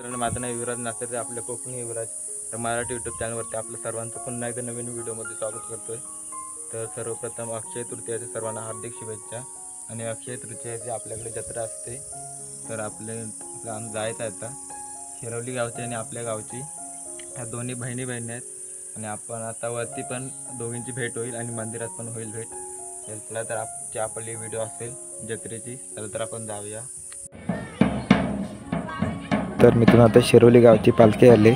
मित्रांनो, माझं नाव युवराज नाचरे, आपल्या कोकणी युवराज तर मराठी यूट्यूब चॅनलवरती आपलं सर्वांचं पुन्हा एकदा नवीन व्हिडिओमध्ये स्वागत करतोय। तर सर्वप्रथम अक्षय तृतीयाच्या सर्वांना हार्दिक शुभेच्छा। आणि अक्षय तृतीयाची आपल्याकडे जत्रा असते, तर आपल्याला जायचं आहे आता शिरवली गावची आणि आपल्या गावची, ह्या दोन्ही बहिणी आहेत। आणि आपण आता वरती पण दोघींची भेट होईल आणि मंदिरात पण होईल भेट। चला तर आपली व्हिडिओ असेल जत्रेची, चला तर आपण जाऊया। तर मित्रांनो, आता शिरोली गावची पालखी आली।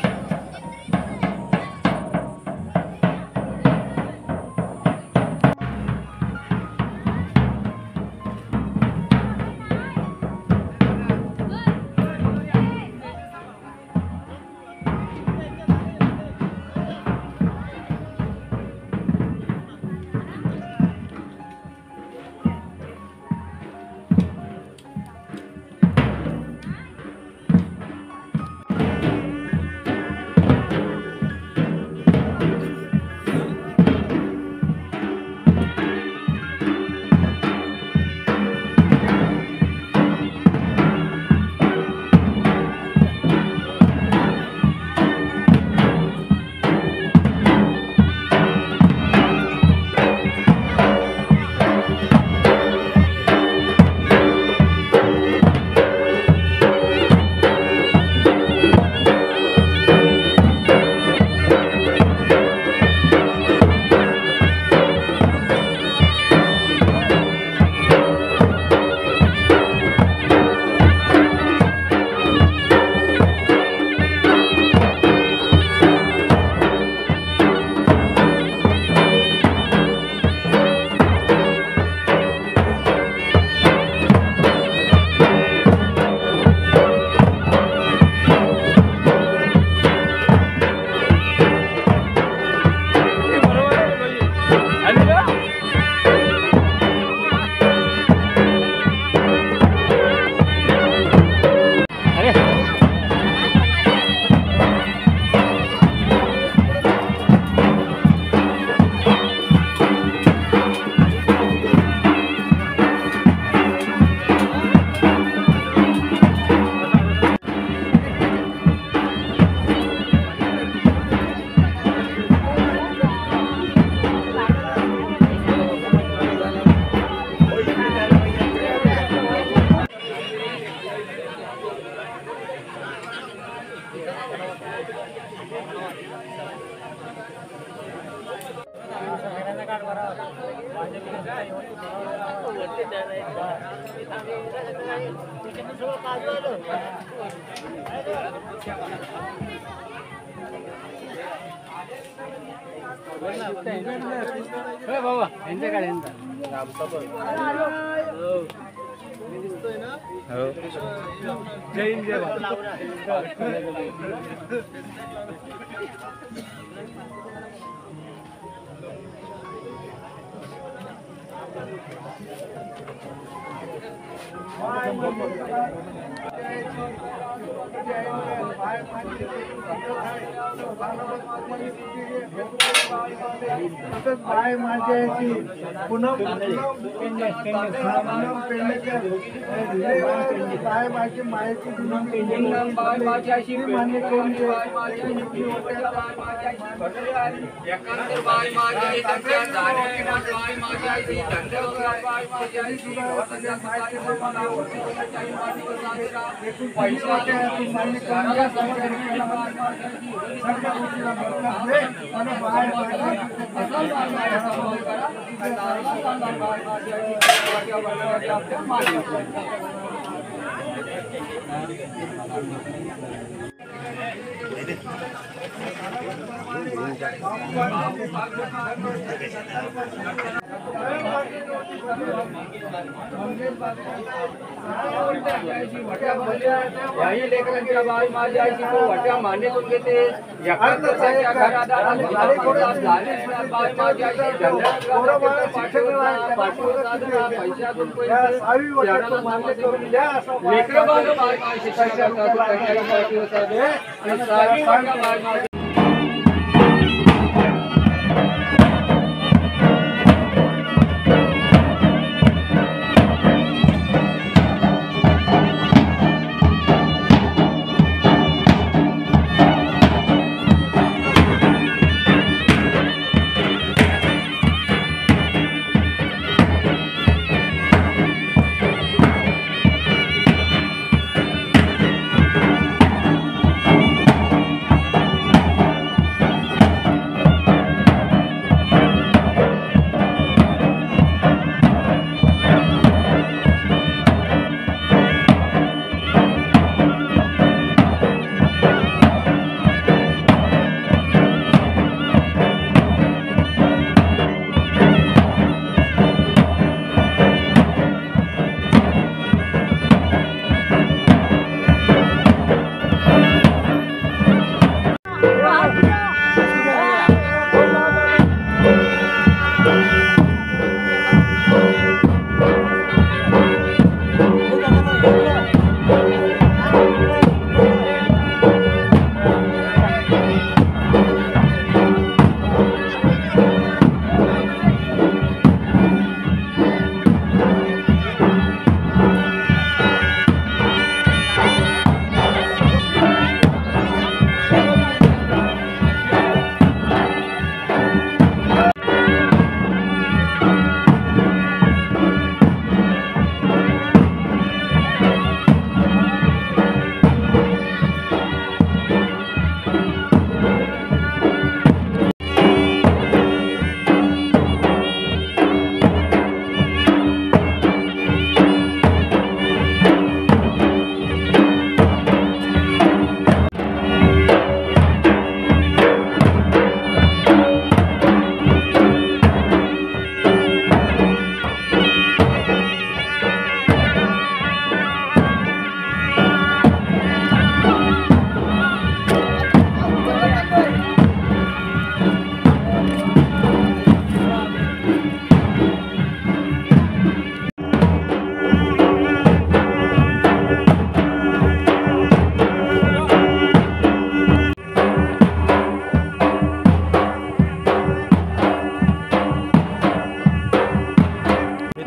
बाबा यांच्याकडे जय हिंद जय बाय माझ्याची पुन्हा बाय माझी माहिती बाय माझ्याशी मान्य करून याही लेकरांच्या बाई माझी आईची तो वट्या मान्यतून घेते एकांताच्या घरात बाई माझी आईची पैशातून पैसे मान्य करून द्या लेकर बाई माझी शिक्षण करतात।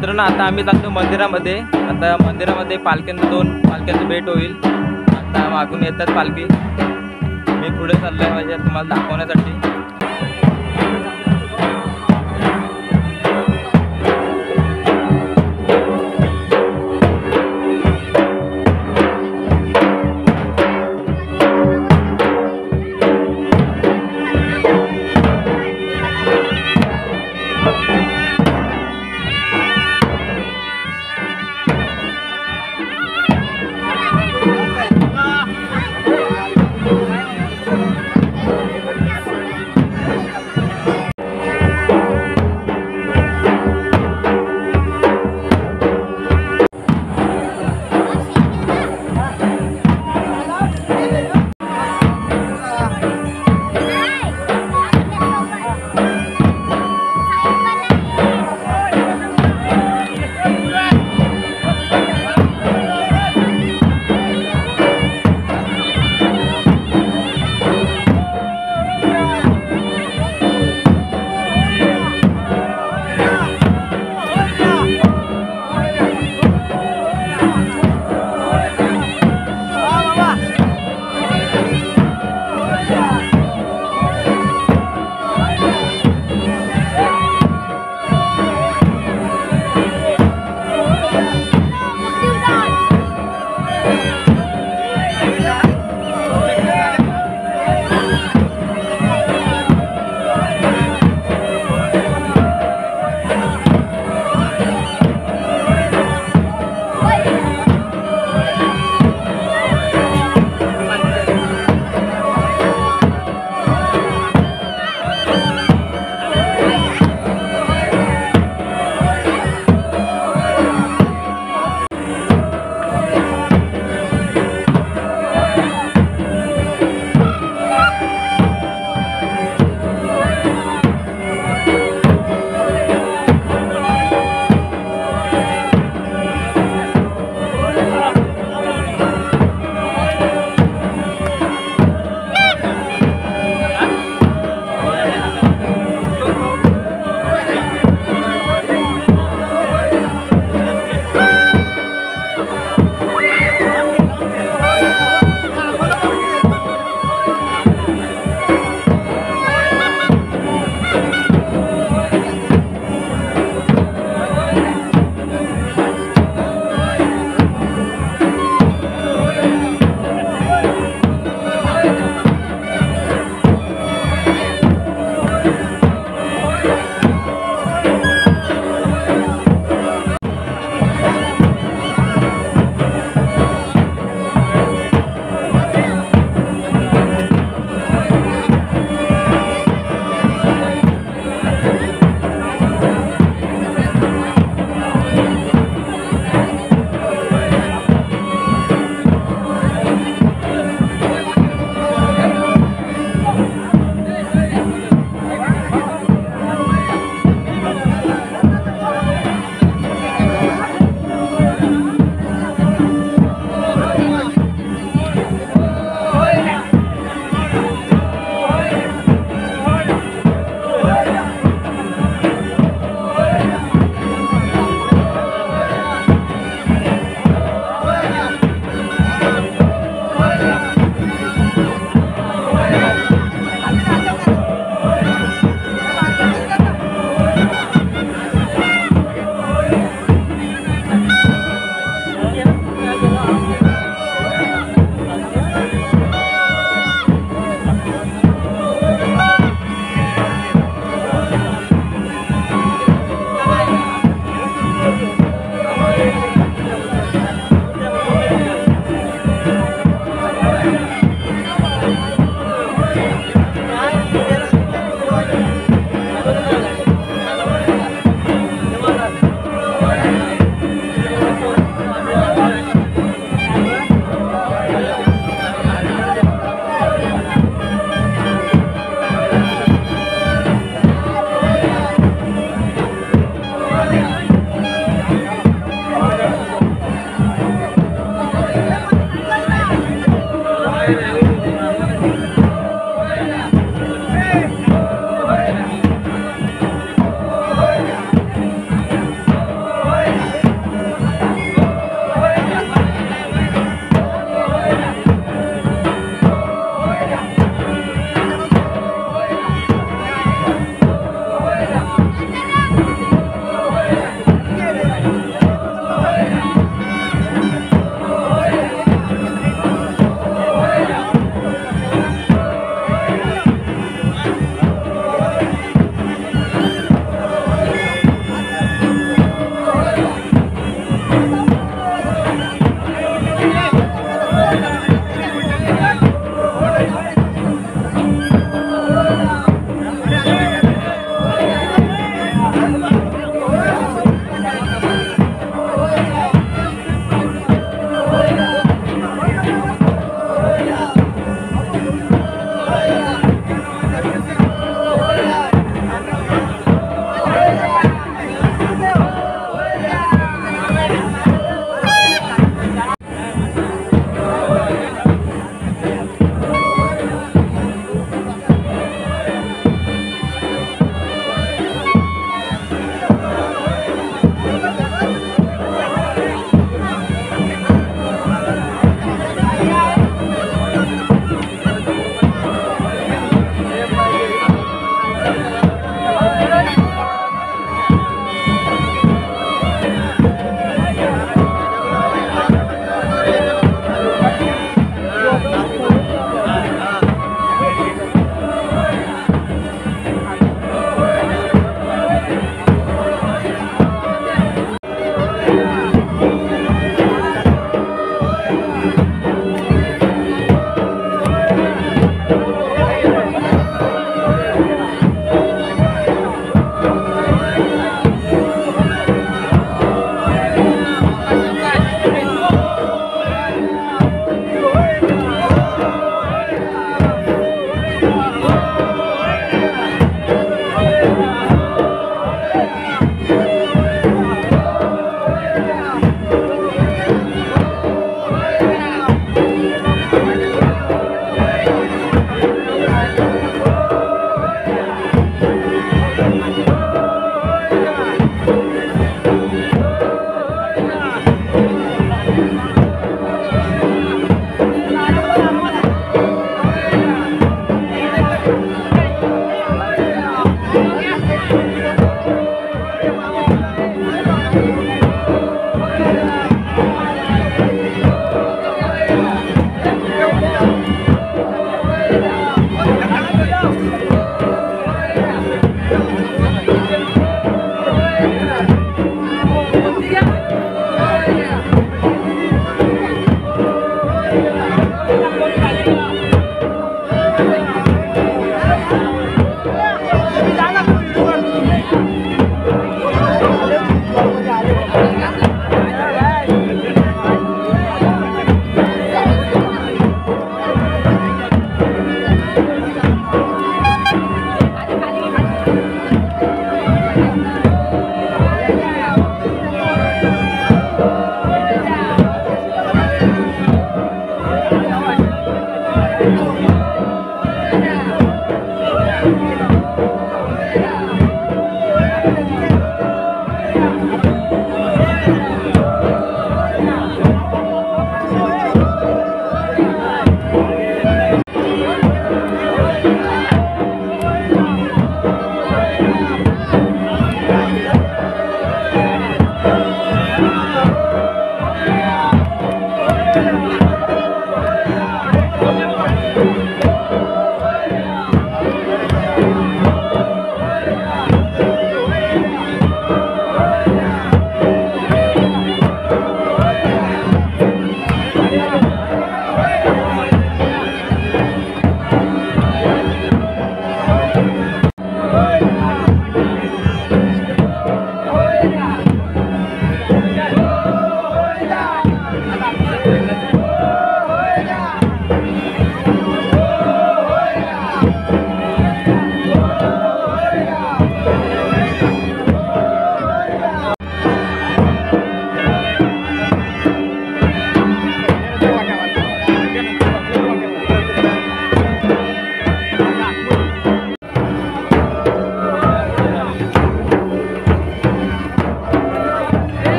मित्रांनो आता आम्ही जातो मंदिरामध्ये. आता मंदिरामध्ये पालख्यांचं 2 पालख्यांचं भेट होईल. आता मागून येतात पालखी. मी पुढे चाललो आहे माझ्या तुम्हाला दाखवण्यासाठी.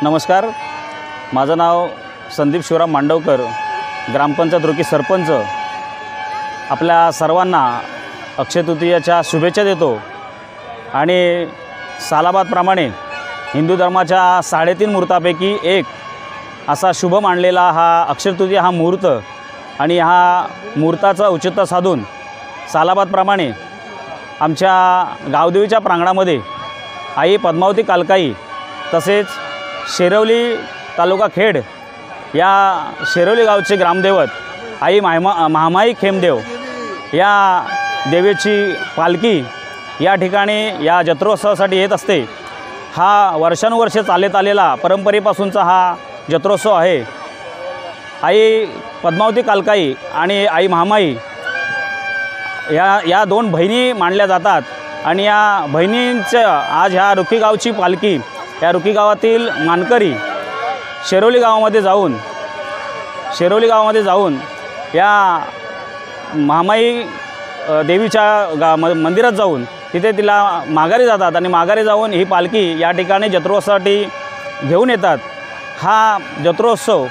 नमस्कार, माझं नाव संदीप शिवराम मांडवकर, ग्रामपंचायत रुकी सरपंच. आपल्या सर्वांना अक्षय तृतीयाच्या शुभेच्छा देतो. आणि सालाबादप्रमाणे हिंदू धर्माच्या 3.5 मुहूर्तापैकी एक असा शुभ मानलेला हा अक्षय तृतीया हा मुहूर्त, आणि ह्या मुहूर्ताचं औचित्य साधून सालाबादप्रमाणे आमच्या गावदेवीच्या प्रांगणामध्ये आई पद्मावती कालकाई तसेच शेरवली तालुका खेड या शेरवली गावचे ग्रामदैवत आई महामाई खेमदेव या देवीची पालखी या ठिकाणी या जत्रोत्सवासाठी येत असते. हा वर्षानुवर्षे चालत आलेला परंपरेपासूनचा हा जत्रोत्सव आहे. आई पद्मावती कालकाई आणि आई महामाई या 2 बहिणी मानल्या जातात. आणि या बहिणींच्या आज ह्या रुखी गावची पालखी या रुखी गावातील मानकरी शेरवली गावामध्ये जाऊन या महामाई देवीच्या मंदिरात जाऊन तिथे तिला माघारी जातात. आणि माघारी जाऊन ही पालखी या ठिकाणी जत्रोत्सवासाठी घेऊन येतात. हा जत्रोत्सव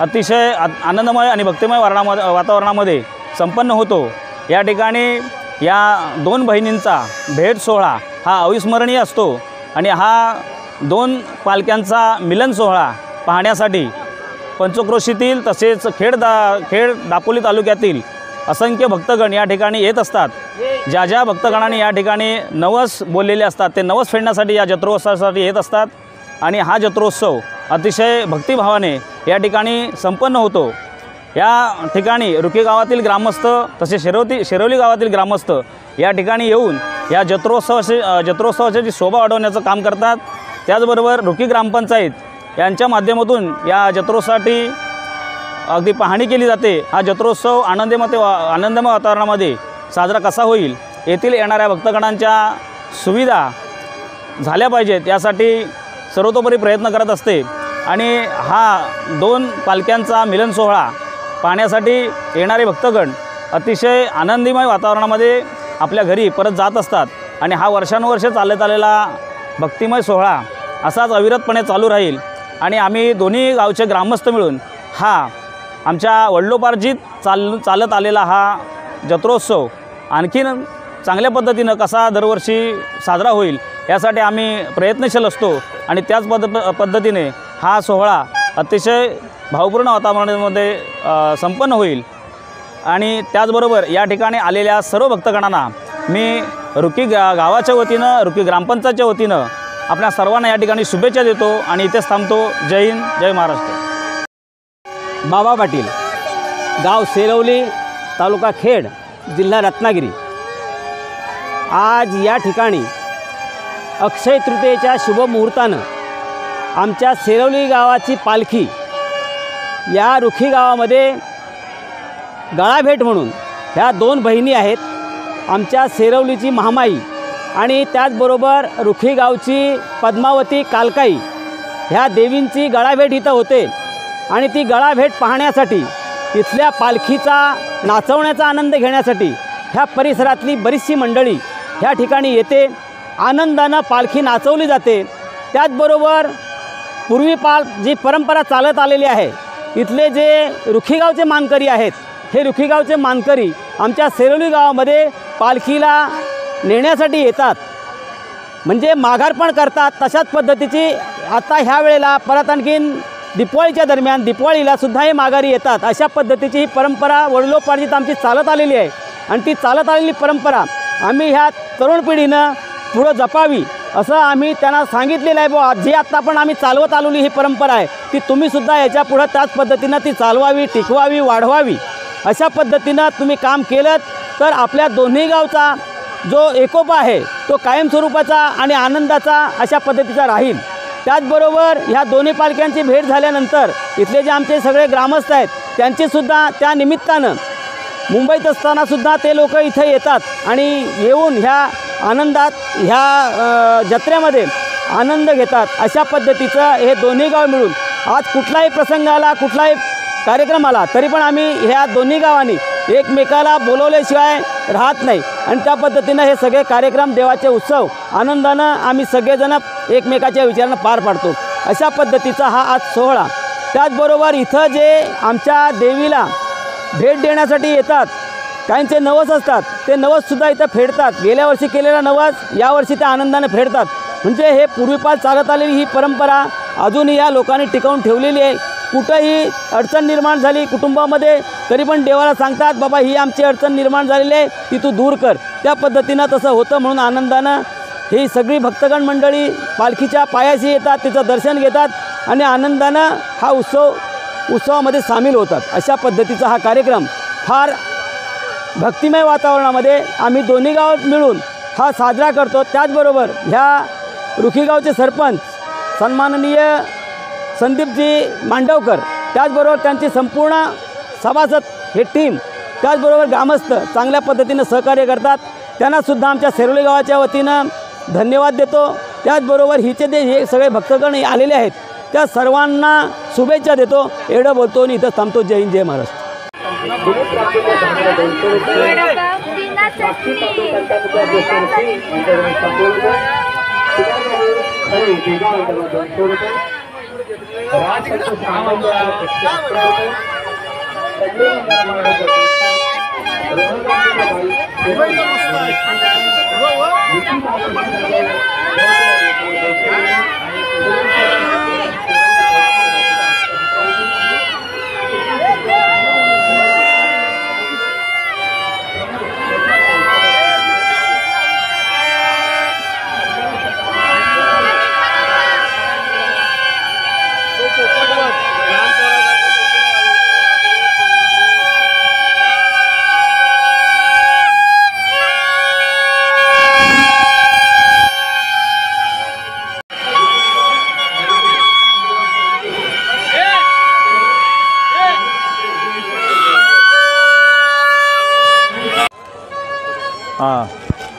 अतिशय आनंदमय आणि भक्तिमय वातावरणामध्ये संपन्न होतो. या ठिकाणी या 2 बहिणींचा भेट सोहळा हा अविस्मरणीय असतो. आणि हा 2 पालख्यांचा मिलन सोहळा पाहण्यासाठी पंचक्रोशीतील तसेच खेड दापोली तालुक्यातील असंख्य भक्तगण या ठिकाणी येत असतात. ज्या भक्तगणांनी या ठिकाणी नवस बोललेले असतात ते नवस फेडण्यासाठी या जत्रोत्सवासाठी येत असतात. आणि हा जत्रोत्सव अतिशय भक्तिभावाने या ठिकाणी संपन्न होतो. या ठिकाणी रुकी गावातील ग्रामस्थ तसेच शेरवली गावातील ग्रामस्थ या ठिकाणी येऊन या जत्रोत्सवाची जी शोभा वाढवण्याचं काम करतात. त्याचबरोबर रुकी ग्रामपंचायत यांच्या माध्यमातून या जत्रोत्सवासाठी अगदी पाहणी केली जाते. हा जत्रोत्सव आनंदमय वातावरणामध्ये साजरा कसा होईल, येथील येणाऱ्या भक्तगणांच्या सुविधा झाल्या पाहिजेत यासाठी सर्वतोपरी प्रयत्न करत असते. आणि हा 2 पालख्यांचा मिलन सोहळा पाहण्यासाठी येणारे भक्तगण अतिशय आनंदमय वातावरणामध्ये आपल्या घरी परत जात असतात. आणि हा वर्षानुवर्षे चालत आलेला भक्तिमय सोहळा असाच अविरतपणे चालू राहील. आणि आम्ही दोन्ही गावचे ग्रामस्थ मिळून हा आमच्या वडिलोपार्जित चालत आलेला हा जत्रोत्सव आणखीन चांगल्या पद्धतीनं कसा दरवर्षी साजरा होईल यासाठी आम्ही प्रयत्नशील असतो. आणि त्याच पद्धतीने हा सोहळा अतिशय भावपूर्ण वातावरणामध्ये संपन्न होईल. आणि त्याचबरोबर या ठिकाणी आलेल्या सर्व भक्तगणांना मी रुकी गावाच्या वतीनं रुकी ग्रामपंचायतच्या वतीनं आपल्या सर्वांना या ठिकाणी शुभेच्छा देतो. आणि इथेच थांबतो. जय हिंद, जय महाराष्ट्र. बाबा पाटील, गाव शेरवली, तालुका खेड, जिल्हा रत्नागिरी. आज या ठिकाणी अक्षय तृतीयेच्या शुभमुहूर्तानं आमच्या शेरवली गावाची पालखी या रुखी गावामध्ये गळाभेट म्हणून ह्या 2 बहिणी आहेत. आमच्या शेरवलीची महामाई आणि त्याचबरोबर रुखी गावची पद्मावती कालकाई ह्या देवींची गळाभेट इथं होते. आणि ती गळाभेट पाहण्यासाठी इथल्या पालखीचा नाचवण्याचा आनंद घेण्यासाठी ह्या परिसरातली बरीचशी मंडळी ह्या ठिकाणी येते. आनंदानं पालखी नाचवली जाते. त्याचबरोबर पूर्वीपाल जी परंपरा चालत आलेली आहे, इथले जे रुखीगावचे मानकरी आहेत, हे रुखीगावचे मानकरी आमच्या शेरवली गावामध्ये पालखीला नेण्यासाठी येतात, म्हणजे माघारपण करतात. तशाच पद्धतीची आता ह्या वेळेला परत आणखीन दिवाळीच्या दरम्यान दिवाळीलासुद्धा हे माघारी येतात. अशा पद्धतीची ही परंपरा वडिलोपार्जित आमची चालत आलेली आहे. आणि ती चालत आलेली परंपरा आम्ही ह्या तरुण पिढीनं पुढं जपावी असं आम्ही त्यांना सांगितलेलं आहे. बुवा जी आत्ता पण आम्ही चालवत आलेली ही परंपरा आहे ती तुम्हीसुद्धा याच्या पुढं त्याच पद्धतीनं ती चालवावी, टिकवावी, वाढवावी. अशा पद्धतीनं तुम्ही काम केलं तर आपल्या दोन्ही गावचा जो एकोपा आहे तो कायमस्वरूपाचा आणि आनंदाचा अशा पद्धतीचा राहील. त्याचबरोबर ह्या दोन्ही पालख्यांची भेट झाल्यानंतर इथले जे आमचे सगळे ग्रामस्थ आहेत त्यांचीसुद्धा त्या निमित्तानं मुंबईत असतानासुद्धा ते लोक इथे येतात आणि येऊन ह्या आनंदात ह्या जत्रेमध्ये आनंद घेतात. अशा पद्धतीचं हे दोन्ही गाव मिळून आज कुठलाही प्रसंग आला, कुठलाही कार्यक्रम आला तरी पण आम्ही ह्या दोन्ही गावांनी एकमेकाला बोलवल्याशिवाय राहत नाही. आणि त्या पद्धतीनं हे सगळे कार्यक्रम, देवाचे उत्सव आनंदानं आम्ही सगळेजण एकमेकाच्या विचारानं पार पाडतो. अशा पद्धतीचा हा आज सोहळा. त्याचबरोबर इथं जे आमच्या देवीला भेट देण्यासाठी येतात, काहींचे नवस असतात, ते नवससुद्धा इथं फेडतात. गेल्या वर्षी केलेला नवस यावर्षी ते आनंदाने फेडतात. म्हणजे हे पूर्वीपार चालत आलेली ही परंपरा अजूनही या लोकांनी टिकवून ठेवलेली आहे. कुठंही अडचण निर्माण झाली कुटुंबामध्ये तरी पण देवाला सांगतात, बाबा ही आमची अडचण निर्माण झालेली आहे, ती तू दूर कर. त्या पद्धतीनं तसं होतं. म्हणून आनंदानं ही सगळी भक्तगण मंडळी पालखीच्या पायाशी येतात, तिचं दर्शन घेतात आणि आनंदानं हा उत्सवामध्ये सामील होतात. अशा पद्धतीचा हा कार्यक्रम फार भक्तिमय वातावरणामध्ये आम्ही दोन्ही गाव मिळून हा साजरा करतो. त्याचबरोबर ह्या रुखीगावचे सरपंच सन्माननीय संदीपजी मांडवकर, त्याचबरोबर त्यांची संपूर्ण सभासद हे टीम, त्याचबरोबर ग्रामस्थ चांगल्या पद्धतीनं सहकार्य करतात. त्यांनासुद्धा आमच्या सेरोली गावाच्या वतीनं धन्यवाद देतो. त्याचबरोबर हिचे जे हे सगळे भक्तगण आलेले आहेत त्या सर्वांना शुभेच्छा देतो. एवढं बोलतो आणि इथं थांबतो. जय हिंद, जय महाराष्ट्र.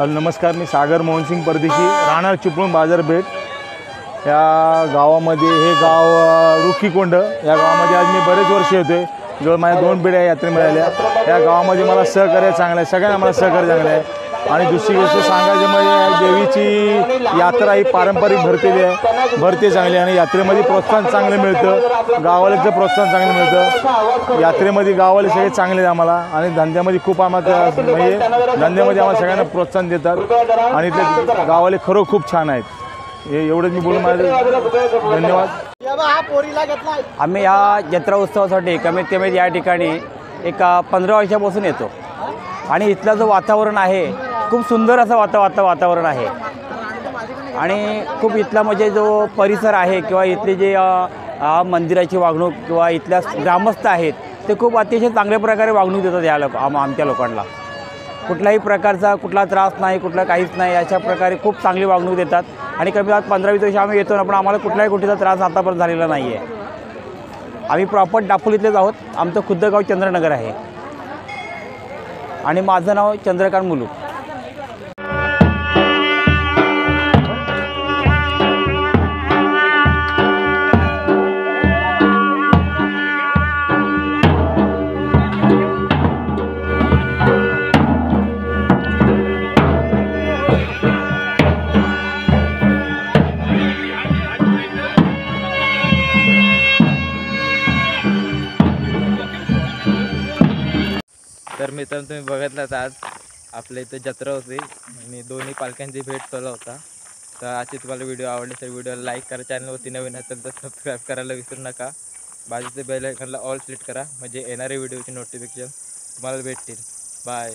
नमस्कार, मी सागर मोहनसिंग परदेशी, राहणार चिपळूण बाजारपेठ या गावामध्ये. हे गाव रुखीकोंड या गावामध्ये आज मी बरेच वर्ष येतो आहे. जवळ माझ्या 2 पिढ्या यात्रे मिळाल्या. या गावामध्ये मला सहकार्य चांगलं आहे, सगळ्यांना मला सहकार्य चांगलं आहे. आणि दुसरी गोष्ट सांगायची म्हणजे देवीची यात्रा ही पारंपरिक भरते चांगली आणि यात्रेमध्ये प्रोत्साहन चांगलं मिळतं. गावाल्याचं प्रोत्साहन चांगलं मिळतं. यात्रेमध्ये गावाले सगळे चांगले आम्हाला आणि धंद्यामध्ये खूप आम्हाला म्हणजे धंद्यामध्ये आम्हाला सगळ्यांना प्रोत्साहन देतात आणि ते गावाले खरं खूप छान आहेत. हे एवढंच मी बोलून माझं धन्यवाद. आम्ही या जत्रा उत्सवासाठी कमीत कमी या ठिकाणी एक 15 वर्षापासून येतो आणि इथलं जो वातावरण आहे खूप सुंदर असं वातावरण आहे आणि खूप इथला म्हणजे जो परिसर आहे किंवा इथले जे मंदिराची वागणूक किंवा इथल्या ग्रामस्थ आहेत ते खूप अतिशय चांगल्या प्रकारे वागणूक देतात या आमच्या लोकांना. कुठल्याही प्रकारचा कुठला त्रास नाही, कुठला काहीच नाही, अशा प्रकारे खूप चांगली वागणूक देतात आणि कमी 15-20 वर्ष आम्ही येतो ना, पण आम्हाला कुठल्याही गोष्टीचा त्रास आतापर्यंत झालेला नाही आहे. आम्ही प्रॉपर दापोलीतलेच आहोत. आमचं खुद्द गाव चंद्रनगर आहे आणि माझं नाव चंद्रकांत मुलू. तर मित्रांनो, तुम्ही बघितलात आज आपल्या इथं जत्रा होती आणि दोन्ही पालख्यांची भेट चालू होता. तर आजची तुम्हाला व्हिडिओ आवडली तर व्हिडिओला लाईक करा, चॅनलवरती नवीन असेल तर सबस्क्राईब करायला विसरू नका. बाजूचे बेल आयकॉनला ऑल क्लिक करा म्हणजे येणारे व्हिडिओची नोटिफिकेशन तुम्हाला भेटतील. बाय.